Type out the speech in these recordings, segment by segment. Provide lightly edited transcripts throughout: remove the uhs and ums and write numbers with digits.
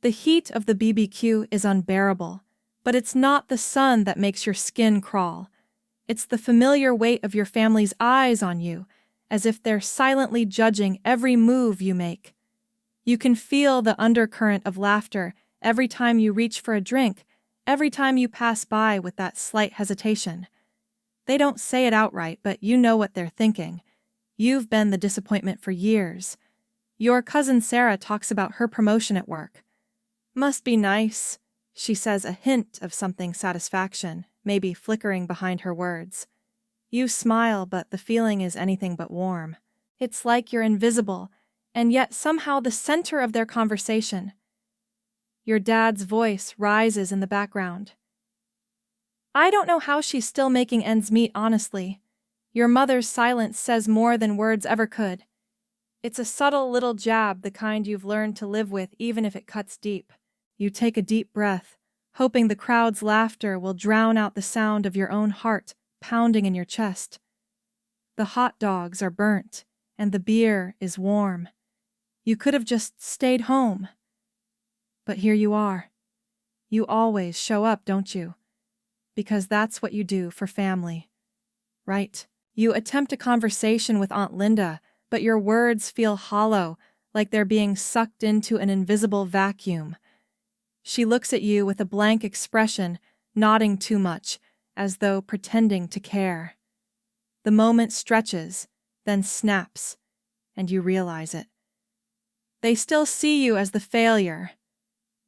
The heat of the BBQ is unbearable, but it's not the sun that makes your skin crawl. It's the familiar weight of your family's eyes on you, as if they're silently judging every move you make. You can feel the undercurrent of laughter every time you reach for a drink, every time you pass by with that slight hesitation. They don't say it outright, but you know what they're thinking. You've been the disappointment for years. Your cousin Sarah talks about her promotion at work. Must be nice, she says, a hint of something satisfaction, maybe flickering behind her words. You smile, but the feeling is anything but warm. It's like you're invisible, and yet somehow the center of their conversation. Your dad's voice rises in the background. I don't know how she's still making ends meet, honestly. Your mother's silence says more than words ever could. It's a subtle little jab, the kind you've learned to live with even if it cuts deep. You take a deep breath, hoping the crowd's laughter will drown out the sound of your own heart pounding in your chest. The hot dogs are burnt, and the beer is warm. You could have just stayed home. But here you are. You always show up, don't you? Because that's what you do for family. Right? You attempt a conversation with Aunt Linda, but your words feel hollow, like they're being sucked into an invisible vacuum. She looks at you with a blank expression, nodding too much, as though pretending to care. The moment stretches, then snaps, and you realize it. They still see you as the failure,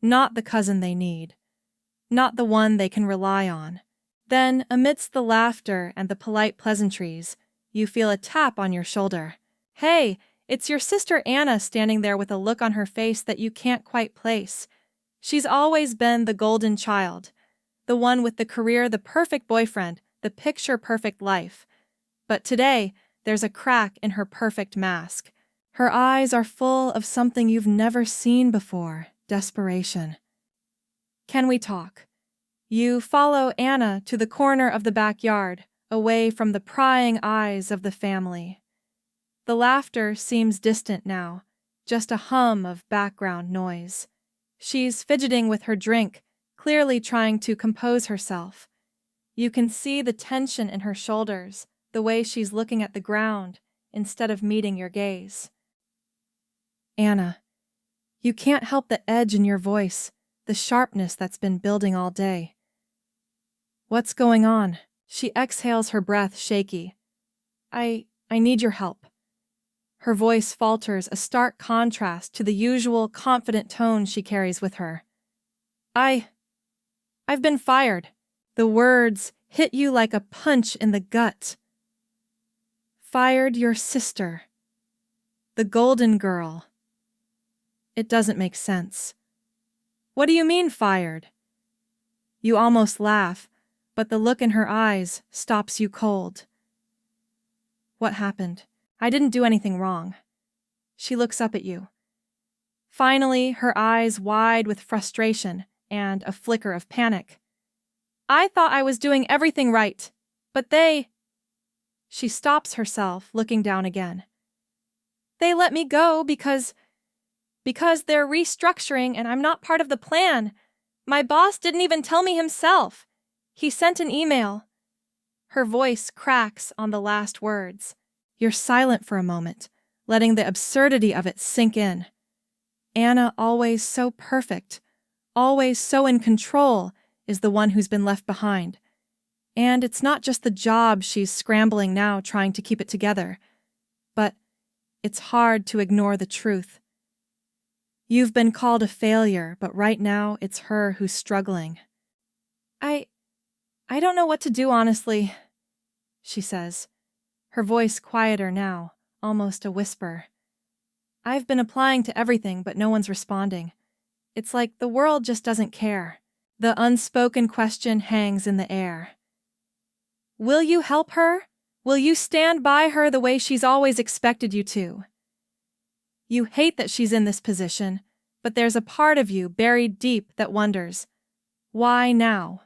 not the cousin they need, not the one they can rely on. Then, amidst the laughter and the polite pleasantries, you feel a tap on your shoulder. Hey, it's your sister Anna standing there with a look on her face that you can't quite place. She's always been the golden child, the one with the career, the perfect boyfriend, the picture-perfect life. But today, there's a crack in her perfect mask. Her eyes are full of something you've never seen before, desperation. Can we talk? You follow Anna to the corner of the backyard, away from the prying eyes of the family. The laughter seems distant now, just a hum of background noise. She's fidgeting with her drink, clearly trying to compose herself. You can see the tension in her shoulders, the way she's looking at the ground instead of meeting your gaze. Anna, you can't help the edge in your voice, the sharpness that's been building all day. What's going on? She exhales, her breath shaky. I need your help. Her voice falters, a stark contrast to the usual confident tone she carries with her. I've been fired. The words hit you like a punch in the gut. Fired your sister. The golden girl. It doesn't make sense. What do you mean fired? You almost laugh, but the look in her eyes stops you cold. What happened? I didn't do anything wrong. She looks up at you. Finally, her eyes wide with frustration and a flicker of panic. I thought I was doing everything right, but they... She stops herself, looking down again. They let me go because they're restructuring and I'm not part of the plan. My boss didn't even tell me himself. He sent an email. Her voice cracks on the last words. You're silent for a moment, letting the absurdity of it sink in. Anna, always so perfect, always so in control, is the one who's been left behind. And it's not just the job she's scrambling now, trying to keep it together, but it's hard to ignore the truth. You've been called a failure, but right now it's her who's struggling. I don't know what to do, honestly, she says, her voice quieter now, almost a whisper. I've been applying to everything, but no one's responding. It's like the world just doesn't care. The unspoken question hangs in the air. Will you help her? Will you stand by her the way she's always expected you to? You hate that she's in this position, but there's a part of you buried deep that wonders, why now?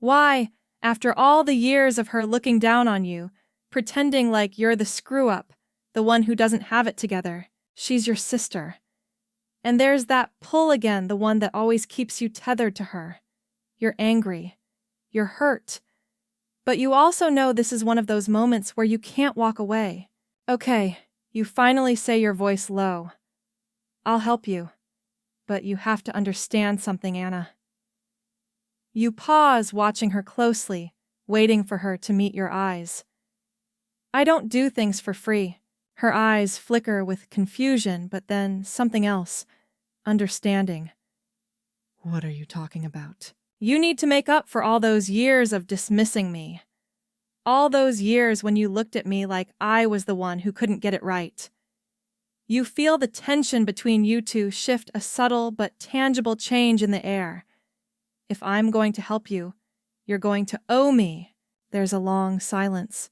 Why, after all the years of her looking down on you, pretending like you're the screw-up, the one who doesn't have it together, she's your sister. And there's that pull again, the one that always keeps you tethered to her. You're angry. You're hurt. But you also know this is one of those moments where you can't walk away. Okay, you finally say, your voice low. I'll help you. But you have to understand something, Anna. You pause, watching her closely, waiting for her to meet your eyes. I don't do things for free. Her eyes flicker with confusion, but then something else. Understanding. What are you talking about? You need to make up for all those years of dismissing me. All those years when you looked at me like I was the one who couldn't get it right. You feel the tension between you two shift, a subtle but tangible change in the air. If I'm going to help you, you're going to owe me. There's a long silence.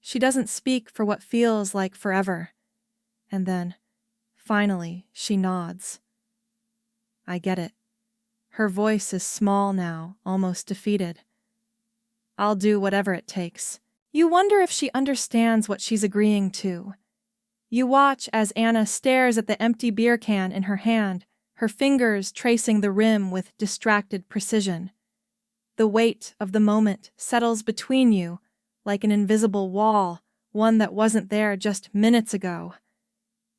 She doesn't speak for what feels like forever. And then, finally, she nods. I get it. Her voice is small now, almost defeated. I'll do whatever it takes. You wonder if she understands what she's agreeing to. You watch as Anna stares at the empty beer can in her hand, her fingers tracing the rim with distracted precision. The weight of the moment settles between you like an invisible wall, one that wasn't there just minutes ago.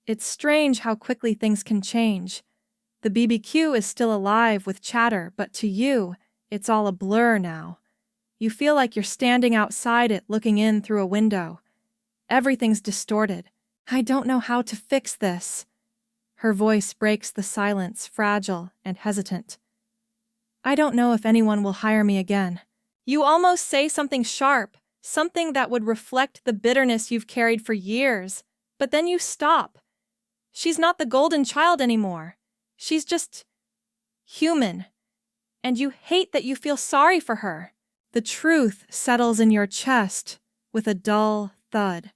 It's strange how quickly things can change. The BBQ is still alive with chatter, but to you, it's all a blur now. You feel like you're standing outside it, looking in through a window. Everything's distorted. I don't know how to fix this. Her voice breaks the silence, fragile and hesitant. I don't know if anyone will hire me again. You almost say something sharp, something that would reflect the bitterness you've carried for years, but then you stop. She's not the golden child anymore. She's just human. And you hate that you feel sorry for her. The truth settles in your chest with a dull thud.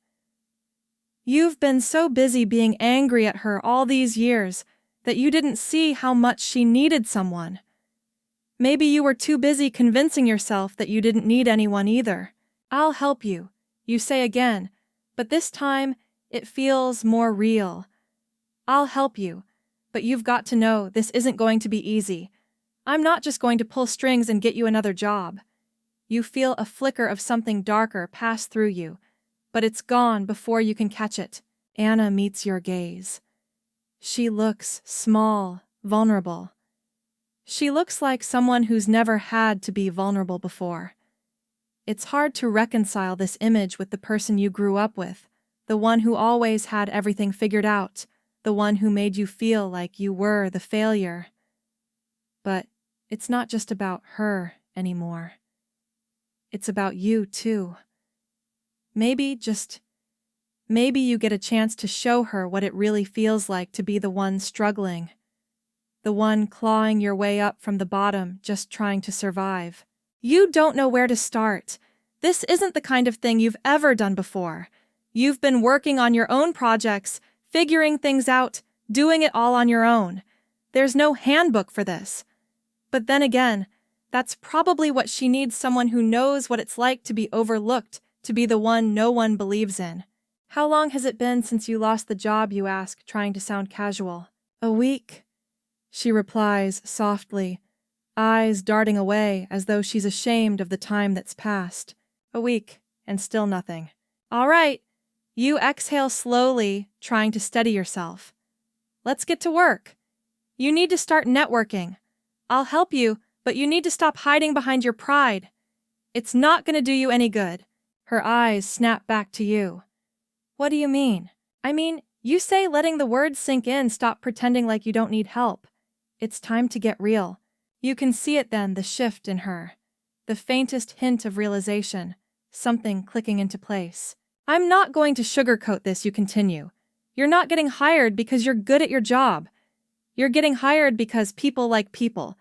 You've been so busy being angry at her all these years that you didn't see how much she needed someone. Maybe you were too busy convincing yourself that you didn't need anyone either. I'll help you, you say again, but this time it feels more real. I'll help you, but you've got to know this isn't going to be easy. I'm not just going to pull strings and get you another job. You feel a flicker of something darker pass through you, but it's gone before you can catch it. Anna meets your gaze. She looks small, vulnerable. She looks like someone who's never had to be vulnerable before. It's hard to reconcile this image with the person you grew up with, the one who always had everything figured out, the one who made you feel like you were the failure. But it's not just about her anymore. It's about you too. Maybe you get a chance to show her what it really feels like to be the one struggling, the one clawing your way up from the bottom, just trying to survive. You don't know where to start. This isn't the kind of thing you've ever done before. You've been working on your own projects, figuring things out, doing it all on your own. There's no handbook for this. But then again, that's probably what she needs, someone who knows what it's like to be overlooked, to be the one no one believes in. How long has it been since you lost the job, you ask, trying to sound casual. A week, she replies softly, eyes darting away as though she's ashamed of the time that's passed. A week, and still nothing. All right, you exhale slowly, trying to steady yourself. Let's get to work. You need to start networking. I'll help you, but you need to stop hiding behind your pride. It's not going to do you any good. Her eyes snap back to you. What do you mean? I mean, you say letting the words sink in, stop pretending like you don't need help. It's time to get real. You can see it then, the shift in her. The faintest hint of realization, something clicking into place. I'm not going to sugarcoat this, you continue. You're not getting hired because you're good at your job. You're getting hired because people like people.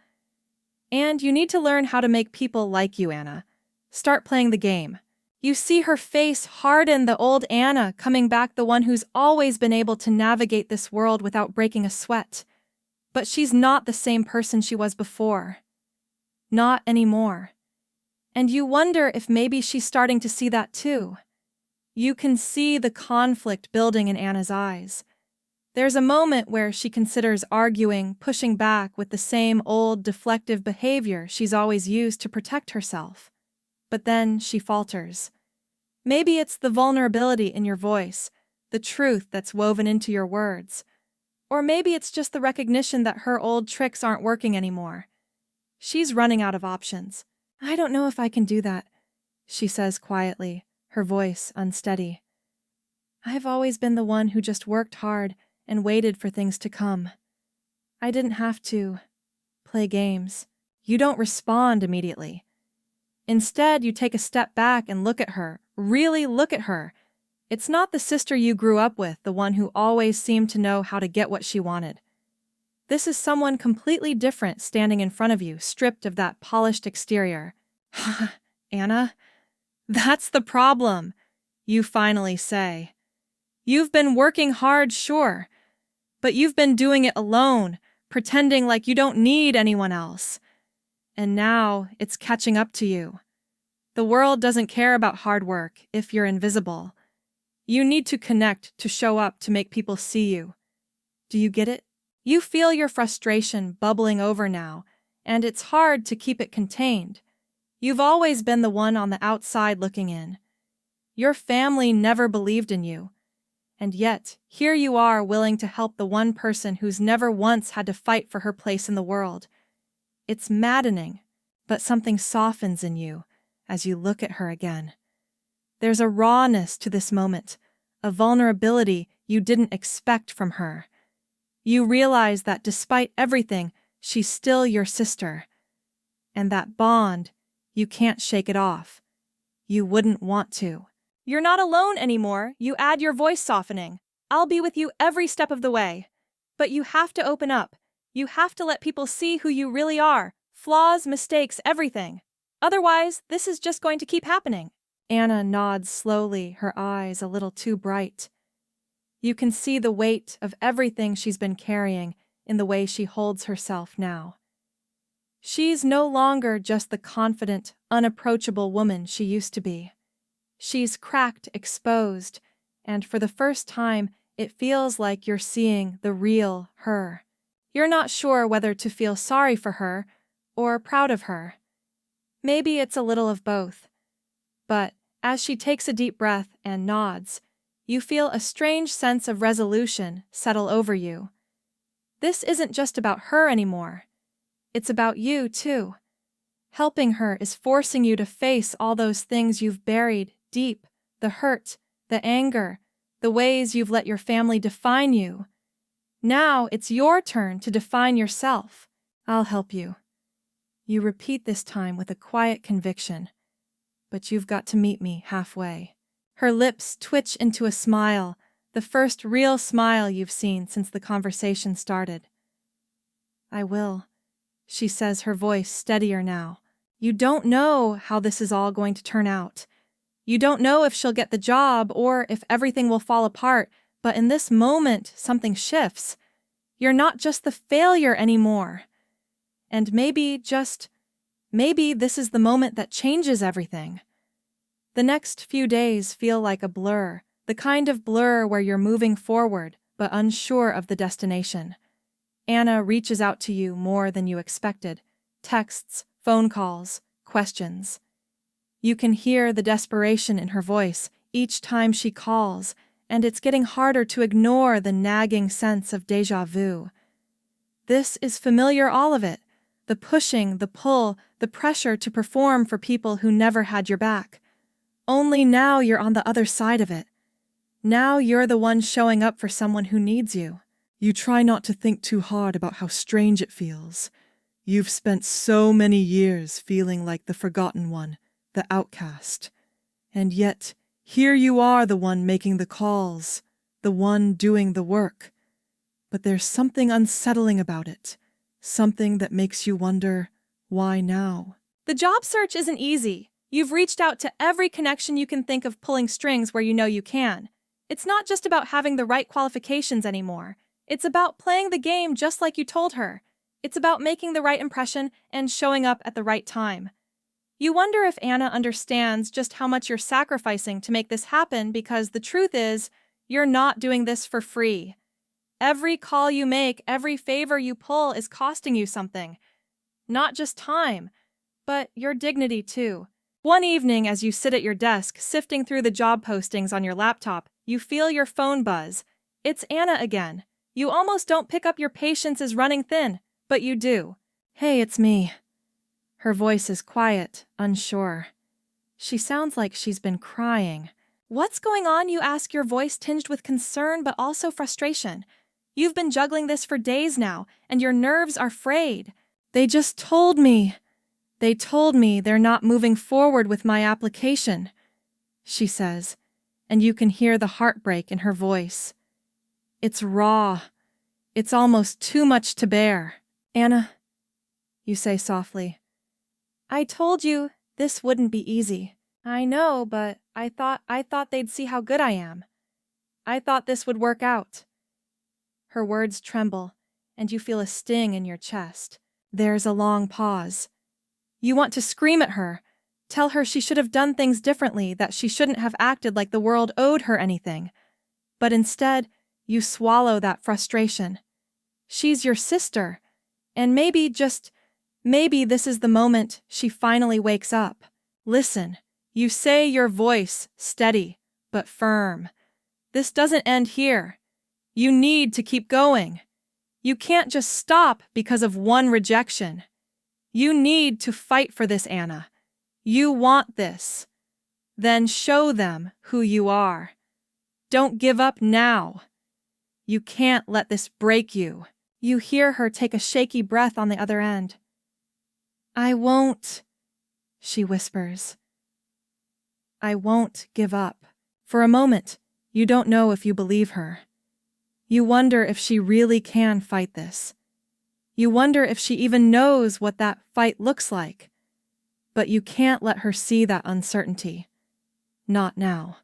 And you need to learn how to make people like you, Anna. Start playing the game. You see her face harden, the old Anna coming back, the one who's always been able to navigate this world without breaking a sweat. But she's not the same person she was before. Not anymore. And you wonder if maybe she's starting to see that too. You can see the conflict building in Anna's eyes. There's a moment where she considers arguing, pushing back with the same old deflective behavior she's always used to protect herself. But then she falters. Maybe it's the vulnerability in your voice, the truth that's woven into your words. Or maybe it's just the recognition that her old tricks aren't working anymore. She's running out of options. "I don't know if I can do that," she says quietly, her voice unsteady. "I've always been the one who just worked hard and waited for things to come. I didn't have to play games." You don't respond immediately. Instead, you take a step back and look at her, really look at her. It's not the sister you grew up with, the one who always seemed to know how to get what she wanted. This is someone completely different standing in front of you, stripped of that polished exterior. "Anna, that's the problem," you finally say. "You've been working hard, sure, but you've been doing it alone, pretending like you don't need anyone else. And now it's catching up to you. The world doesn't care about hard work if you're invisible. You need to connect, to show up, to make people see you. Do you get it? You feel your frustration bubbling over now, and it's hard to keep it contained. You've always been the one on the outside looking in. Your family never believed in you. And yet, here you are willing to help the one person who's never once had to fight for her place in the world. It's maddening, but something softens in you as you look at her again. There's a rawness to this moment, a vulnerability you didn't expect from her. You realize that despite everything, she's still your sister. And that bond, you can't shake it off. You wouldn't want to. "You're not alone anymore," you add, your voice softening. "I'll be with you every step of the way. But you have to open up. You have to let people see who you really are. Flaws, mistakes, everything. Otherwise, this is just going to keep happening." Anna nods slowly, her eyes a little too bright. You can see the weight of everything she's been carrying in the way she holds herself now. She's no longer just the confident, unapproachable woman she used to be. She's cracked, exposed, and for the first time, it feels like you're seeing the real her. You're not sure whether to feel sorry for her or proud of her. Maybe it's a little of both. But as she takes a deep breath and nods, you feel a strange sense of resolution settle over you. This isn't just about her anymore. It's about you, too. Helping her is forcing you to face all those things you've buried deep, the hurt, the anger, the ways you've let your family define you. Now it's your turn to define yourself. "I'll help you." You repeat this time with a quiet conviction. "But you've got to meet me halfway." Her lips twitch into a smile, the first real smile you've seen since the conversation started. "I will," she says, her voice steadier now. You don't know how this is all going to turn out. You don't know if she'll get the job or if everything will fall apart, but in this moment, something shifts. You're not just the failure anymore. And maybe this is the moment that changes everything. The next few days feel like a blur, the kind of blur where you're moving forward, but unsure of the destination. Anna reaches out to you more than you expected. Texts, phone calls, questions. You can hear the desperation in her voice each time she calls, and it's getting harder to ignore the nagging sense of déjà vu. This is familiar, all of it. The pushing, the pull, the pressure to perform for people who never had your back. Only now you're on the other side of it. Now you're the one showing up for someone who needs you. You try not to think too hard about how strange it feels. You've spent so many years feeling like the forgotten one, the outcast. And yet, here you are, the one making the calls, the one doing the work. But there's something unsettling about it, something that makes you wonder, why now? The job search isn't easy. You've reached out to every connection you can think of, pulling strings where you know you can. It's not just about having the right qualifications anymore. It's about playing the game just like you told her. It's about making the right impression and showing up at the right time. You wonder if Anna understands just how much you're sacrificing to make this happen, because the truth is, you're not doing this for free. Every call you make, every favor you pull is costing you something. Not just time, but your dignity too. One evening, as you sit at your desk, sifting through the job postings on your laptop, you feel your phone buzz. It's Anna again. You almost don't pick up, your patience is running thin, but you do. Hey, it's me. Her voice is quiet, unsure. She sounds like she's been crying. What's going on, you ask, your voice tinged with concern but also frustration. You've been juggling this for days now, and your nerves are frayed. They just told me. They told me they're not moving forward with my application, she says, and you can hear the heartbreak in her voice. It's raw. It's almost too much to bear. Anna, you say softly, I told you this wouldn't be easy. I know, but I thought they'd see how good I am. I thought this would work out. Her words tremble, and you feel a sting in your chest. There's a long pause. You want to scream at her, tell her she should have done things differently, that she shouldn't have acted like the world owed her anything. But instead, you swallow that frustration. She's your sister, and maybe, just maybe, this is the moment she finally wakes up. Listen, you say, your voice steady but firm. This doesn't end here. You need to keep going. You can't just stop because of one rejection. You need to fight for this, Anna. You want this. Then show them who you are. Don't give up now. You can't let this break you. You hear her take a shaky breath on the other end. I won't, she whispers. I won't give up. For a moment, you don't know if you believe her. You wonder if she really can fight this. You wonder if she even knows what that fight looks like. But you can't let her see that uncertainty. Not now.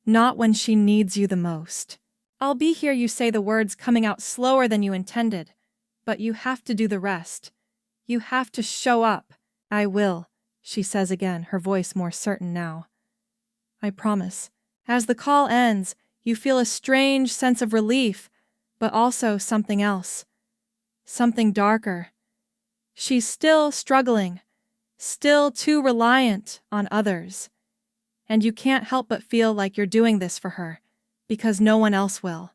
Not when she needs you the most. I'll be here, you say, the words coming out slower than you intended. But you have to do the rest. You have to show up. I will, she says again, her voice more certain now. I promise. As the call ends, you feel a strange sense of relief, but also something else. Something darker. She's still struggling, still too reliant on others. And you can't help but feel like you're doing this for her, because no one else will.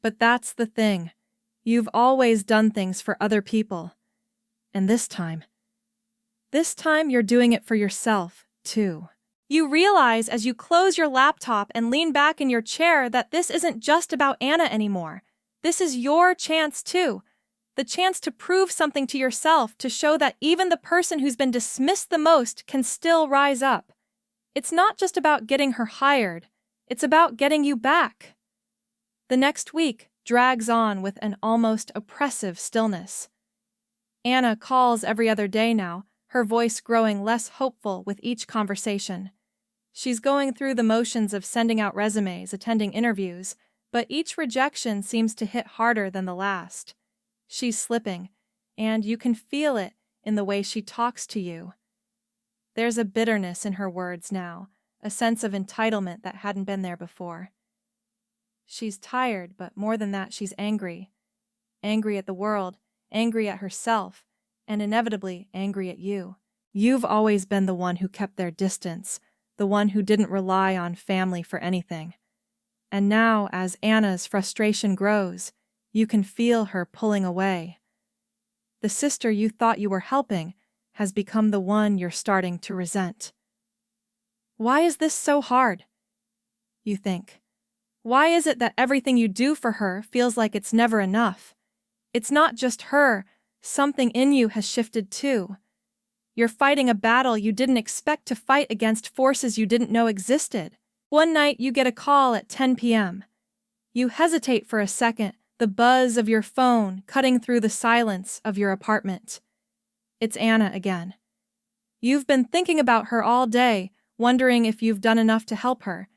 But that's the thing. You've always done things for other people. And this time you're doing it for yourself, too. You realize as you close your laptop and lean back in your chair that this isn't just about Anna anymore. This is your chance, too. The chance to prove something to yourself, to show that even the person who's been dismissed the most can still rise up. It's not just about getting her hired. It's about getting you back. The next week drags on with an almost oppressive stillness. Anna calls every other day now, her voice growing less hopeful with each conversation. She's going through the motions of sending out resumes, attending interviews, but each rejection seems to hit harder than the last. She's slipping, and you can feel it in the way she talks to you. There's a bitterness in her words now, a sense of entitlement that hadn't been there before. She's tired, but more than that, she's angry. Angry at the world, angry at herself, and inevitably angry at you. You've always been the one who kept their distance, the one who didn't rely on family for anything. And now, as Anna's frustration grows, you can feel her pulling away. The sister you thought you were helping has become the one you're starting to resent. Why is this so hard? You think. Why is it that everything you do for her feels like it's never enough? It's not just her. Something in you has shifted too. You're fighting a battle you didn't expect to fight against forces you didn't know existed. One night you get a call at 10 p.m. You hesitate for a second, the buzz of your phone cutting through the silence of your apartment. It's Anna again. You've been thinking about her all day, wondering if you've done enough to help her.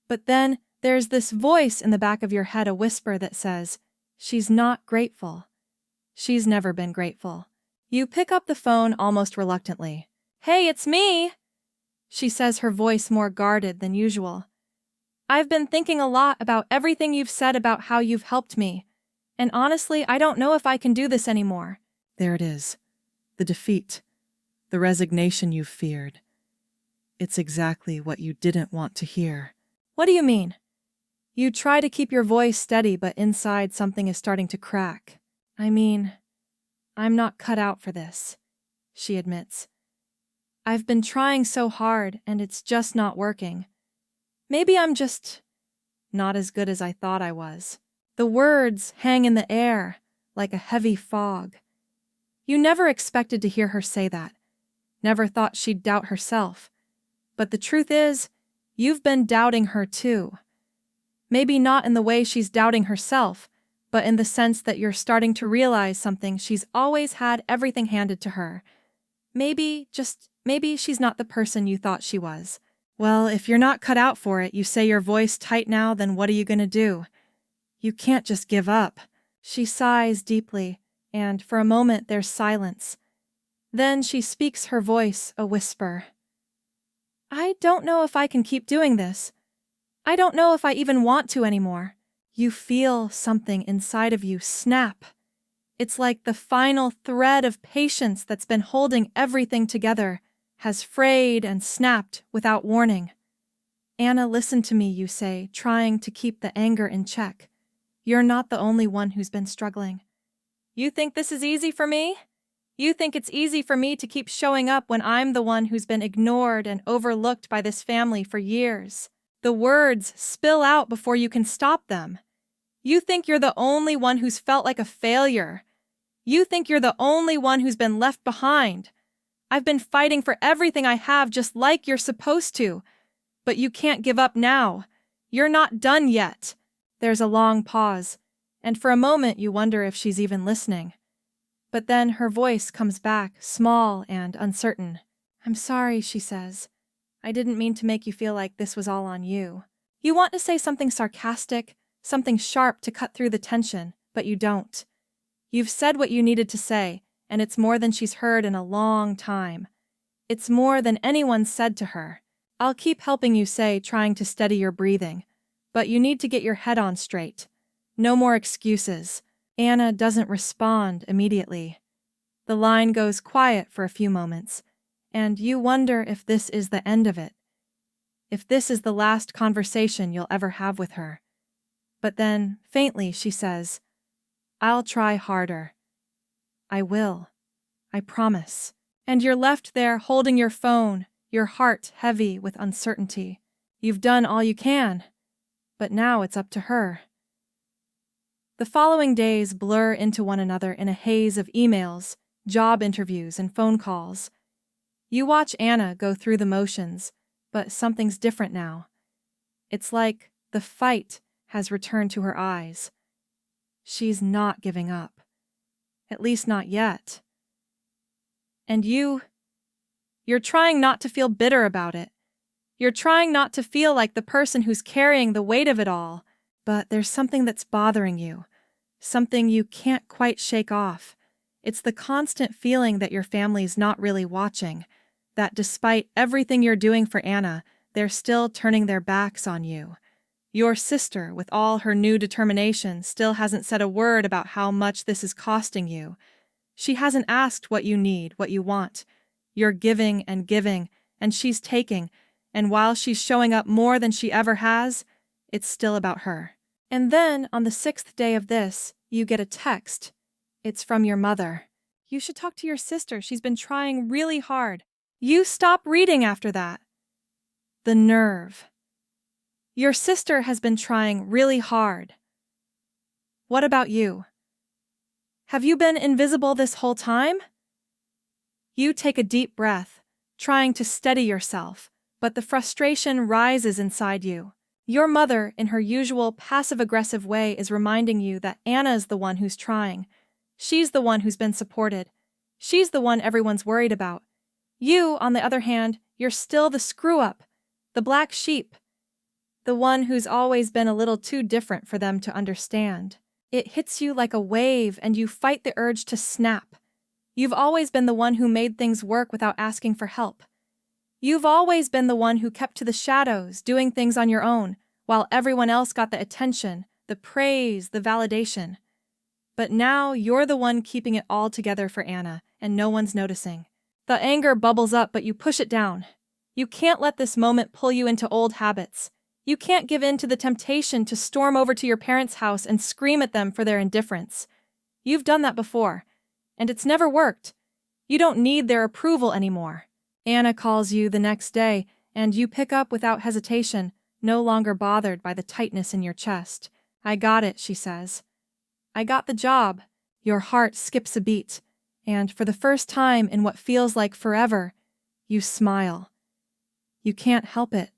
But then there's this voice in the back of your head, a whisper that says, she's not grateful. She's never been grateful. You pick up the phone almost reluctantly. Hey, it's me, she says, her voice more guarded than usual. I've been thinking a lot about everything you've said about how you've helped me, and honestly, I don't know if I can do this anymore. There it is. The defeat. The resignation you feared. It's exactly what you didn't want to hear. What do you mean? You try to keep your voice steady, but inside something is starting to crack. I mean, I'm not cut out for this, she admits. I've been trying so hard, and it's just not working. Maybe I'm just not as good as I thought I was. The words hang in the air like a heavy fog. You never expected to hear her say that. Never thought she'd doubt herself. But the truth is, you've been doubting her too. Maybe not in the way she's doubting herself, but in the sense that you're starting to realize something she's always had everything handed to her. Maybe she's not the person you thought she was. Well, if you're not cut out for it, you say your voice tight now, then what are you gonna do? You can't just give up. She sighs deeply, and for a moment there's silence. Then she speaks, her voice a whisper. I don't know if I can keep doing this. I don't know if I even want to anymore. You feel something inside of you snap. It's like the final thread of patience that's been holding everything together has frayed and snapped without warning. Anna, listen to me, you say, trying to keep the anger in check. You're not the only one who's been struggling. You think this is easy for me? You think it's easy for me to keep showing up when I'm the one who's been ignored and overlooked by this family for years? The words spill out before you can stop them. You think you're the only one who's felt like a failure. You think you're the only one who's been left behind. I've been fighting for everything I have just like you're supposed to. But you can't give up now. You're not done yet. There's a long pause, and for a moment you wonder if she's even listening. But then her voice comes back, small and uncertain. I'm sorry, she says. I didn't mean to make you feel like this was all on you. You want to say something sarcastic, something sharp to cut through the tension, but you don't. You've said what you needed to say, and it's more than she's heard in a long time. It's more than anyone's said to her. I'll keep helping you say, trying to steady your breathing, but you need to get your head on straight. No more excuses. Anna doesn't respond immediately. The line goes quiet for a few moments, and you wonder if this is the end of it. If this is the last conversation you'll ever have with her. But then, faintly, she says, I'll try harder. I will. I promise. And you're left there holding your phone, your heart heavy with uncertainty. You've done all you can, but now it's up to her. The following days blur into one another in a haze of emails, job interviews, and phone calls. You watch Anna go through the motions, but something's different now. It's like the fight has returned to her eyes. She's not giving up. At least not yet. And you're trying not to feel bitter about it. You're trying not to feel like the person who's carrying the weight of it all, but there's something that's bothering you, something you can't quite shake off. It's the constant feeling that your family's not really watching, that despite everything you're doing for Anna, they're still turning their backs on you. Your sister, with all her new determination, still hasn't said a word about how much this is costing you. She hasn't asked what you need, what you want. You're giving, and she's taking, and while she's showing up more than she ever has, it's still about her. And then, on the 6th day of this, you get a text. It's from your mother. You should talk to your sister. She's been trying really hard. You stop reading after that. The nerve. Your sister has been trying really hard. What about you? Have you been invisible this whole time? You take a deep breath, trying to steady yourself, but the frustration rises inside you. Your mother, in her usual passive-aggressive way, is reminding you that Anna's the one who's trying. She's the one who's been supported. She's the one everyone's worried about. You, on the other hand, you're still the screw-up, the black sheep, the one who's always been a little too different for them to understand. It hits you like a wave, and you fight the urge to snap. You've always been the one who made things work without asking for help. You've always been the one who kept to the shadows, doing things on your own, while everyone else got the attention, the praise, the validation. But now you're the one keeping it all together for Anna, and no one's noticing. The anger bubbles up, but you push it down. You can't let this moment pull you into old habits. You can't give in to the temptation to storm over to your parents' house and scream at them for their indifference. You've done that before, and it's never worked. You don't need their approval anymore. Anna calls you the next day, and you pick up without hesitation, no longer bothered by the tightness in your chest. "I got it," she says. "I got the job." Your heart skips a beat, and for the first time in what feels like forever, you smile. You can't help it.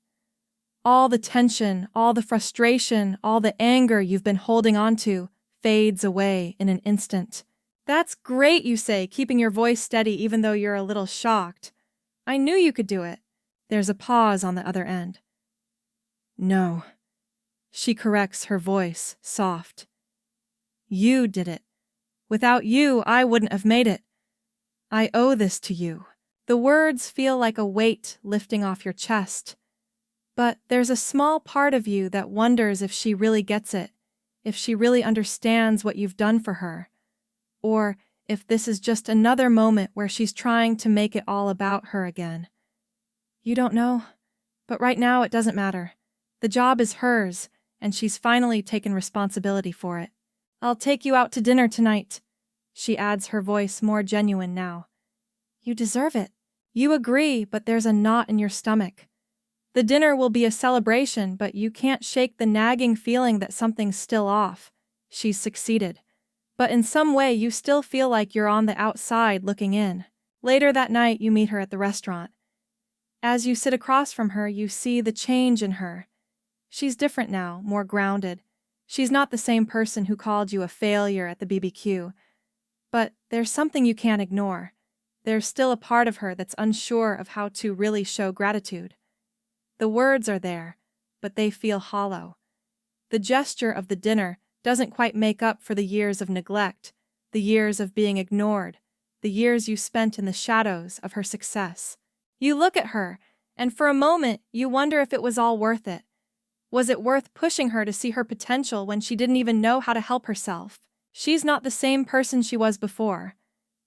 All the tension, all the frustration, all the anger you've been holding on to fades away in an instant. "That's great," you say, keeping your voice steady even though you're a little shocked. "I knew you could do it." There's a pause on the other end. "No." She corrects, her voice soft. "You did it. Without you, I wouldn't have made it. I owe this to you." The words feel like a weight lifting off your chest. But there's a small part of you that wonders if she really gets it, if she really understands what you've done for her, or if this is just another moment where she's trying to make it all about her again. You don't know, but right now it doesn't matter. The job is hers, and she's finally taken responsibility for it. "I'll take you out to dinner tonight," she adds, her voice more genuine now. "You deserve it." You agree, but there's a knot in your stomach. The dinner will be a celebration, but you can't shake the nagging feeling that something's still off. She's succeeded. But in some way, you still feel like you're on the outside looking in. Later that night, you meet her at the restaurant. As you sit across from her, you see the change in her. She's different now, more grounded. She's not the same person who called you a failure at the BBQ. But there's something you can't ignore. There's still a part of her that's unsure of how to really show gratitude. The words are there, but they feel hollow. The gesture of the dinner doesn't quite make up for the years of neglect, the years of being ignored, the years you spent in the shadows of her success. You look at her, and for a moment you wonder if it was all worth it. Was it worth pushing her to see her potential when she didn't even know how to help herself? She's not the same person she was before.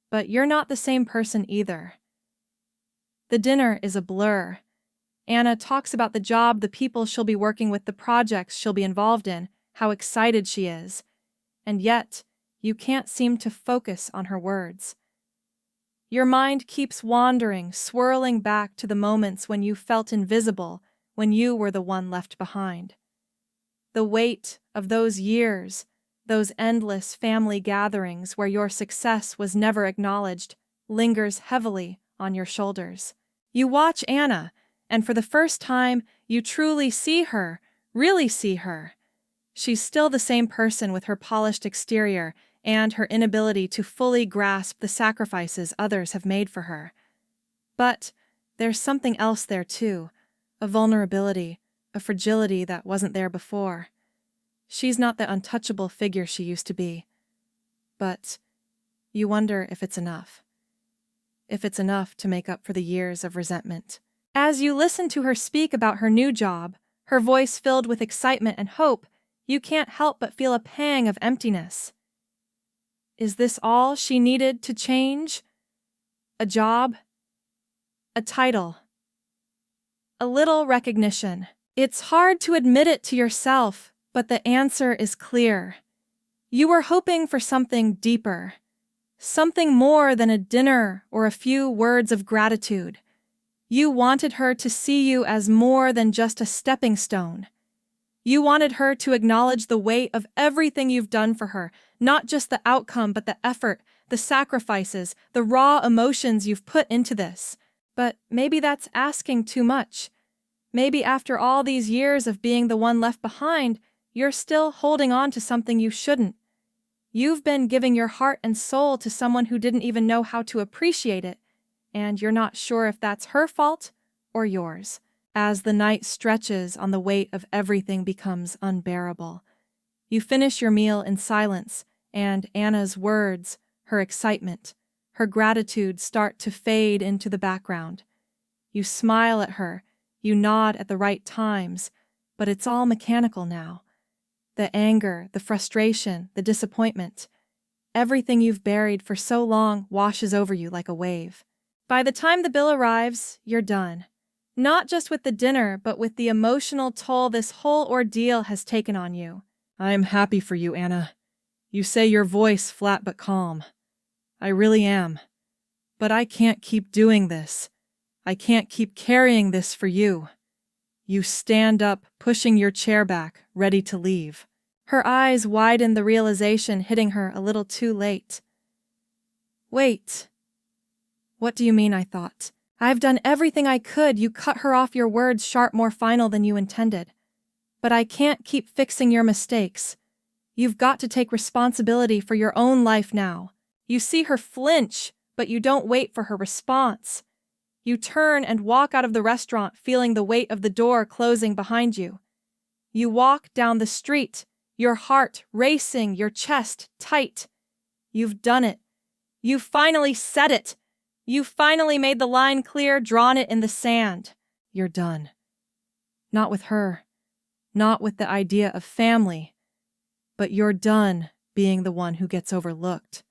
But you're not the same person either. The dinner is a blur. Anna talks about the job, the people she'll be working with, the projects she'll be involved in, how excited she is. And yet, you can't seem to focus on her words. Your mind keeps wandering, swirling back to the moments when you felt invisible, when you were the one left behind. The weight of those years, those endless family gatherings where your success was never acknowledged, lingers heavily on your shoulders. You watch Anna, and for the first time, you truly see her, really see her. She's still the same person with her polished exterior and her inability to fully grasp the sacrifices others have made for her. But there's something else there too, a vulnerability, a fragility that wasn't there before. She's not the untouchable figure she used to be. But you wonder if it's enough. If it's enough to make up for the years of resentment. As you listen to her speak about her new job, her voice filled with excitement and hope, you can't help but feel a pang of emptiness. Is this all she needed to change? A job? A title? A little recognition. It's hard to admit it to yourself, but the answer is clear. You were hoping for something deeper, something more than a dinner or a few words of gratitude. You wanted her to see you as more than just a stepping stone. You wanted her to acknowledge the weight of everything you've done for her, not just the outcome, but the effort, the sacrifices, the raw emotions you've put into this. But maybe that's asking too much. Maybe after all these years of being the one left behind, you're still holding on to something you shouldn't. You've been giving your heart and soul to someone who didn't even know how to appreciate it, and you're not sure if that's her fault or yours. As the night stretches on, the weight of everything becomes unbearable. You finish your meal in silence, and Anna's words, her excitement, her gratitude start to fade into the background. You smile at her, you nod at the right times, but it's all mechanical now. The anger, the frustration, the disappointment. Everything you've buried for so long washes over you like a wave. By the time the bill arrives, you're done. Not just with the dinner, but with the emotional toll this whole ordeal has taken on you. I'm happy for you, Anna. You say your voice flat but calm. I really am. But I can't keep doing this. I can't keep carrying this for you. You stand up, pushing your chair back, ready to leave. Her eyes widen, the realization hitting her a little too late. Wait. What do you mean, I thought? I've done everything I could. You cut her off, your words sharp, more final than you intended. But I can't keep fixing your mistakes. You've got to take responsibility for your own life now. You see her flinch, but you don't wait for her response. You turn and walk out of the restaurant, feeling the weight of the door closing behind you. You walk down the street, your heart racing, your chest tight. You've done it. You finally said it. You finally made the line clear, drawn it in the sand. You're done. Not with her. Not with the idea of family. But you're done being the one who gets overlooked.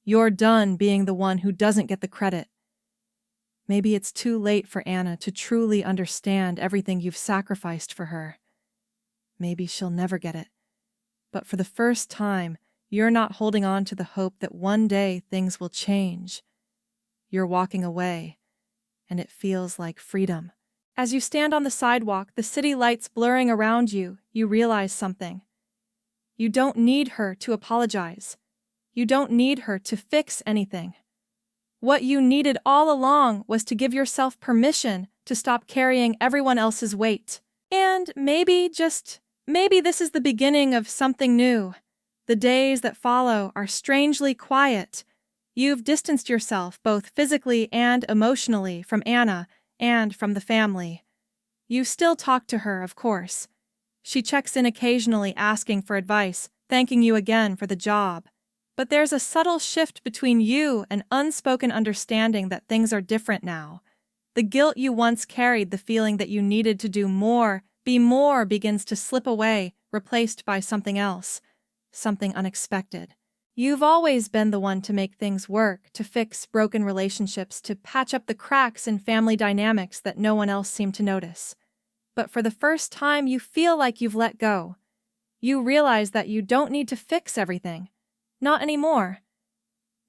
You're done being the one who doesn't get the credit. Maybe it's too late for Anna to truly understand everything you've sacrificed for her. Maybe she'll never get it. But for the first time, you're not holding on to the hope that one day things will change. You're walking away, and it feels like freedom. As you stand on the sidewalk, the city lights blurring around you, you realize something. You don't need her to apologize. You don't need her to fix anything. What you needed all along was to give yourself permission to stop carrying everyone else's weight. And maybe this is the beginning of something new. The days that follow are strangely quiet. You've distanced yourself both physically and emotionally from Anna and from the family. You still talk to her, of course. She checks in occasionally, asking for advice, thanking you again for the job. But there's a subtle shift between you, an unspoken understanding that things are different now. The guilt you once carried, the feeling that you needed to do more, be more, begins to slip away, replaced by something else, something unexpected. You've always been the one to make things work, to fix broken relationships, to patch up the cracks in family dynamics that no one else seemed to notice. But for the first time, you feel like you've let go. You realize that you don't need to fix everything. Not anymore.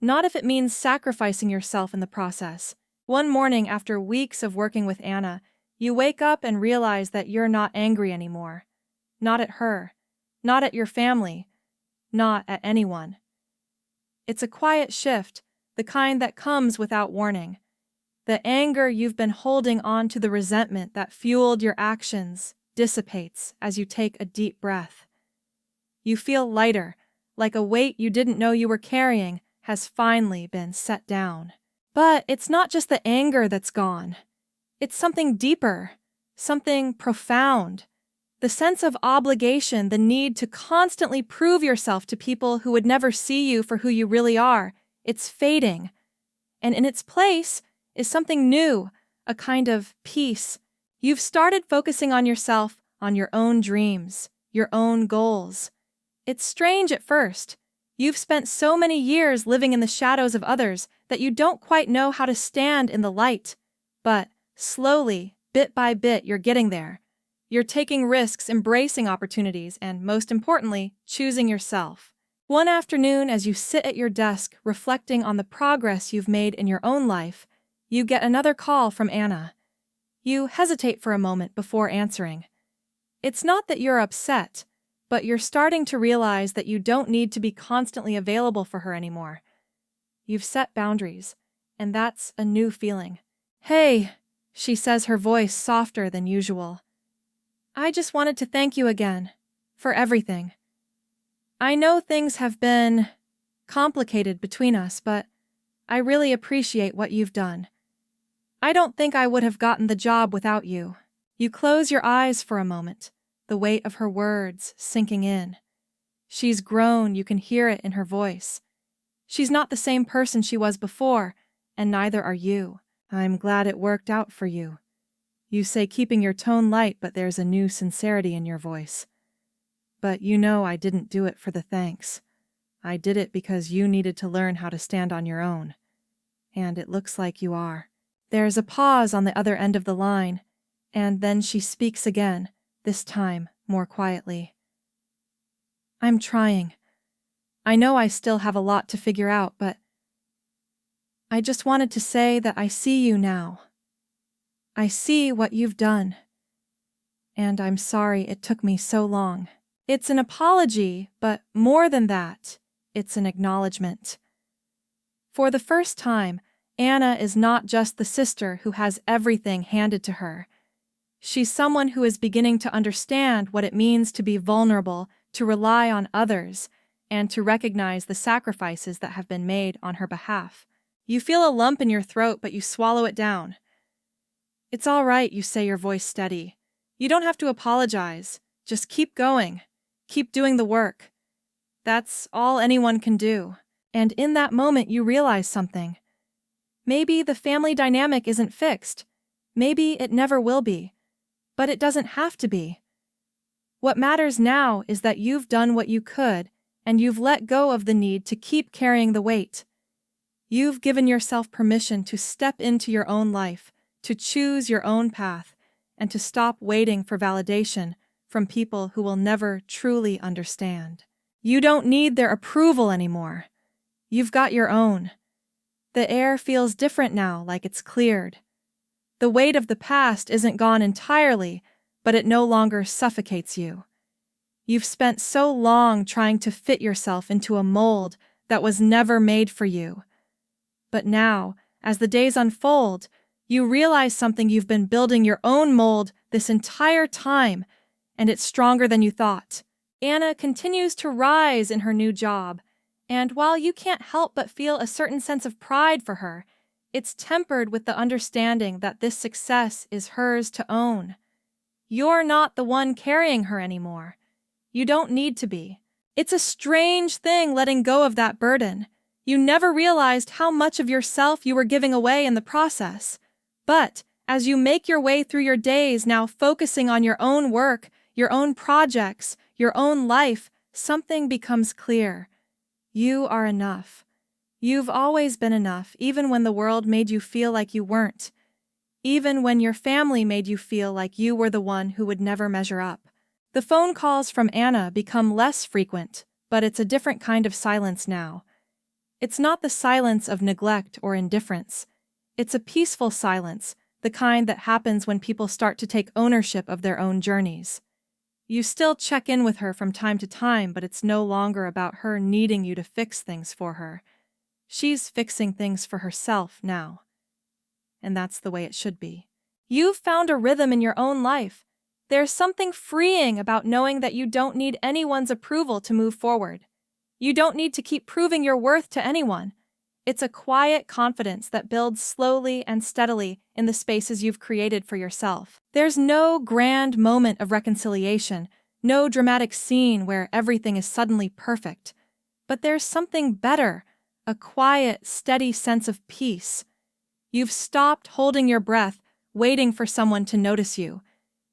Not if it means sacrificing yourself in the process. One morning, after weeks of working with Anna, you wake up and realize that you're not angry anymore. Not at her. Not at your family. Not at anyone. It's a quiet shift, the kind that comes without warning. The anger you've been holding on to, the resentment that fueled your actions, dissipates as you take a deep breath. You feel lighter, like a weight you didn't know you were carrying has finally been set down. But it's not just the anger that's gone. It's something deeper, something profound. The sense of obligation, the need to constantly prove yourself to people who would never see you for who you really are, it's fading. And in its place is something new, a kind of peace. You've started focusing on yourself, on your own dreams, your own goals. It's strange at first. You've spent so many years living in the shadows of others that you don't quite know how to stand in the light. But slowly, bit by bit, you're getting there. You're taking risks, embracing opportunities, and most importantly, choosing yourself. One afternoon, as you sit at your desk reflecting on the progress you've made in your own life, you get another call from Anna. You hesitate for a moment before answering. It's not that you're upset, but you're starting to realize that you don't need to be constantly available for her anymore. You've set boundaries, and that's a new feeling. "Hey," she says, her voice softer than usual. "I just wanted to thank you again, for everything. I know things have been complicated between us, but I really appreciate what you've done. I don't think I would have gotten the job without you." You close your eyes for a moment, the weight of her words sinking in. She's grown, you can hear it in her voice. She's not the same person she was before, and neither are you. "I'm glad it worked out for you. You say, keeping your tone light, but there's a new sincerity in your voice. But you know I didn't do it for the thanks. I did it because you needed to learn how to stand on your own. And it looks like you are. There's a pause on the other end of the line, and then she speaks again, this time more quietly. I'm trying. I know I still have a lot to figure out, but I just wanted to say that I see you now. I see what you've done. And I'm sorry it took me so long. It's an apology, but more than that, it's an acknowledgement. For the first time, Anna is not just the sister who has everything handed to her. She's someone who is beginning to understand what it means to be vulnerable, to rely on others, and to recognize the sacrifices that have been made on her behalf. You feel a lump in your throat, but you swallow it down. It's all right, you say, your voice steady. You don't have to apologize. Just keep going. Keep doing the work. That's all anyone can do. And in that moment, you realize something. Maybe the family dynamic isn't fixed. Maybe it never will be. But it doesn't have to be. What matters now is that you've done what you could, and you've let go of the need to keep carrying the weight. You've given yourself permission to step into your own life, to choose your own path, and to stop waiting for validation from people who will never truly understand. You don't need their approval anymore. You've got your own. The air feels different now, like it's cleared. The weight of the past isn't gone entirely, but it no longer suffocates you. You've spent so long trying to fit yourself into a mold that was never made for you. But now, as the days unfold, you realize something. You've been building your own mold this entire time, and it's stronger than you thought. Anna continues to rise in her new job, and while you can't help but feel a certain sense of pride for her, it's tempered with the understanding that this success is hers to own. You're not the one carrying her anymore. You don't need to be. It's a strange thing letting go of that burden. You never realized how much of yourself you were giving away in the process. But as you make your way through your days now, focusing on your own work, your own projects, your own life, something becomes clear. You are enough. You've always been enough, even when the world made you feel like you weren't. Even when your family made you feel like you were the one who would never measure up. The phone calls from Anna become less frequent, but it's a different kind of silence now. It's not the silence of neglect or indifference. It's a peaceful silence, the kind that happens when people start to take ownership of their own journeys. You still check in with her from time to time, but it's no longer about her needing you to fix things for her. She's fixing things for herself now. And that's the way it should be. You've found a rhythm in your own life. There's something freeing about knowing that you don't need anyone's approval to move forward. You don't need to keep proving your worth to anyone. It's a quiet confidence that builds slowly and steadily in the spaces you've created for yourself. There's no grand moment of reconciliation, no dramatic scene where everything is suddenly perfect. But there's something better, a quiet, steady sense of peace. You've stopped holding your breath, waiting for someone to notice you.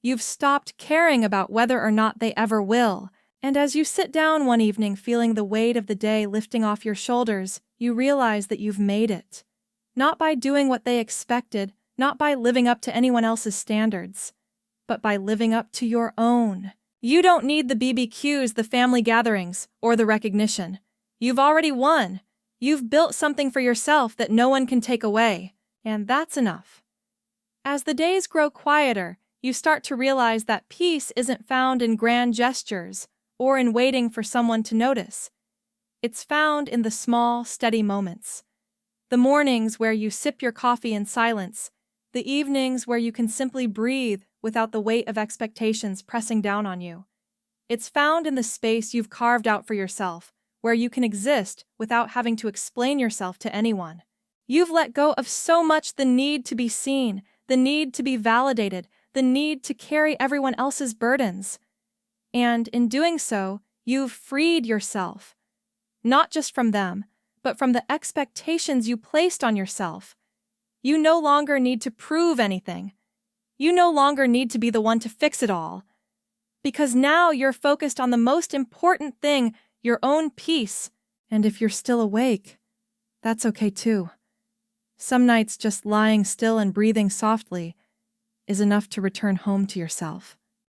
You've stopped caring about whether or not they ever will. And as you sit down one evening feeling the weight of the day lifting off your shoulders, you realize that you've made it. Not by doing what they expected, not by living up to anyone else's standards, but by living up to your own. You don't need the BBQs, the family gatherings, or the recognition. You've already won. You've built something for yourself that no one can take away, and that's enough. As the days grow quieter, you start to realize that peace isn't found in grand gestures or in waiting for someone to notice. It's found in the small, steady moments. The mornings where you sip your coffee in silence, the evenings where you can simply breathe without the weight of expectations pressing down on you. It's found in the space you've carved out for yourself, where you can exist without having to explain yourself to anyone. You've let go of so much: the need to be seen, the need to be validated, the need to carry everyone else's burdens. And in doing so, you've freed yourself, not just from them, but from the expectations you placed on yourself. You no longer need to prove anything. You no longer need to be the one to fix it all. Because now you're focused on the most important thing, your own peace. And if you're still awake, that's okay too. Some nights just lying still and breathing softly is enough to return home to yourself.